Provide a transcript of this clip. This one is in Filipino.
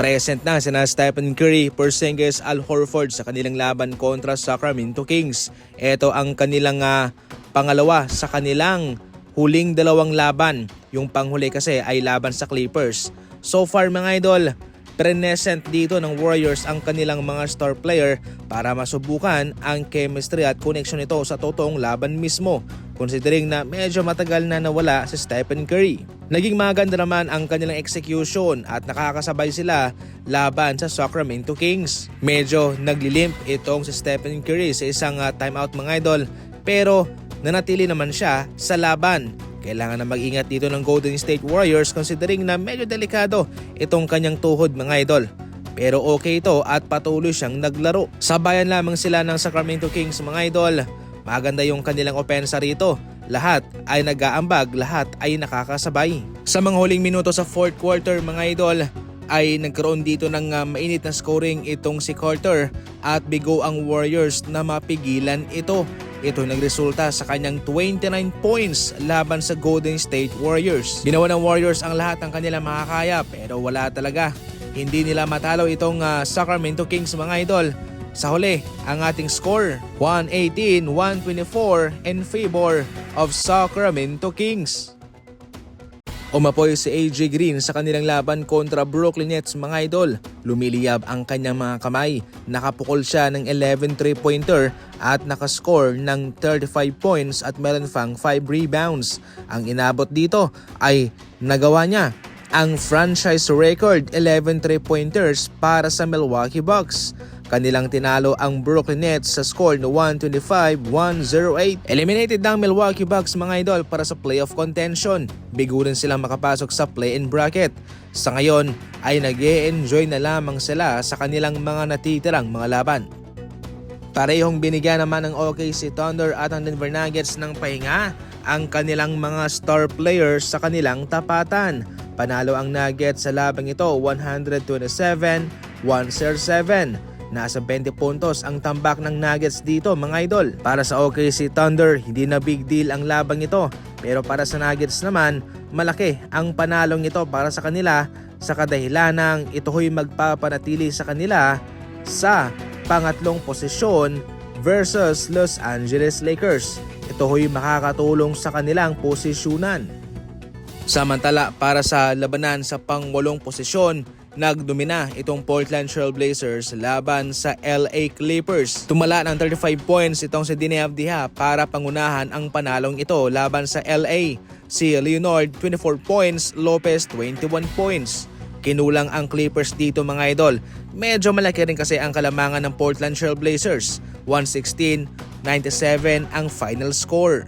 Present na sina Stephen Curry, Porzingis, Al Horford sa kanilang laban kontra Sacramento Kings. Ito ang kanilang pangalawa sa kanilang huling dalawang laban. Yung panghuli kasi ay laban sa Clippers. So far mga idol, present dito ng Warriors ang kanilang mga star player para masubukan ang chemistry at connection nito sa totoong laban mismo, considering na medyo matagal na nawala si Stephen Curry. Naging maganda naman ang kanilang execution at nakakasabay sila laban sa Sacramento Kings. Medyo naglilimp itong si Stephen Curry sa isang timeout mga idol, pero nanatili naman siya sa laban. Kailangan na mag-ingat dito ng Golden State Warriors considering na medyo delikado itong kanyang tuhod mga idol. Pero okay ito at patuloy siyang naglaro. Sabayan lamang sila ng Sacramento Kings mga idol. Maganda yung kanilang opensa rito. Lahat ay nag-aambag, lahat ay nakakasabay. Sa mga huling minuto sa fourth quarter mga idol, ay nagkaroon dito ng mainit na scoring itong si Carter at bigo ang Warriors na mapigilan ito. Ito nagresulta sa kanyang 29 points laban sa Golden State Warriors. Ginawa ng Warriors ang lahat ng kanilang makakaya pero wala talaga. Hindi nila matalo itong Sacramento Kings mga idol. Sa huli, ang ating score 118-124 in favor of Sacramento Kings. Umapoy si AJ Green sa kanilang laban kontra Brooklyn Nets mga idol. Lumiliyab ang kanyang mga kamay. Nakapukol siya ng 11 3-pointer at nakascore ng 35 points at meron pang 5 rebounds. Ang inabot dito ay nagawa niya ang franchise record 11 3-pointers para sa Milwaukee Bucks. Kanilang tinalo ang Brooklyn Nets sa score na 125-108. Eliminated ng Milwaukee Bucks mga idol para sa playoff contention. Bigo rin silang makapasok sa play-in bracket. Sa ngayon ay nag-e-enjoy na lamang sila sa kanilang mga natitirang mga laban. Parehong binigyan naman ng OKC Thunder at ang Denver Nuggets ng pahinga ang kanilang mga star players sa kanilang tapatan. Panalo ang Nuggets sa labang ito 127-107. Nasa 20 puntos ang tambak ng Nuggets dito mga idol. Para sa OKC Thunder, hindi na big deal ang labang ito. Pero para sa Nuggets naman, malaki ang panalong ito para sa kanila sa kadahilanang ito ho'y magpapanatili sa kanila sa pangatlong posisyon versus Los Angeles Lakers. Ito ho'y makakatulong sa kanilang posisyonan. Samantala para sa labanan sa pang-8 posisyon, nagdomina itong Portland Trail Blazers laban sa LA Clippers. Tumala ng 35 points itong si Deni Avdija para pangunahan ang panalong ito laban sa LA. Si Leonard 24 points, Lopez 21 points. Kinulang ang Clippers dito mga idol. Medyo malaki rin kasi ang kalamangan ng Portland Trail Blazers. 116-97 ang final score.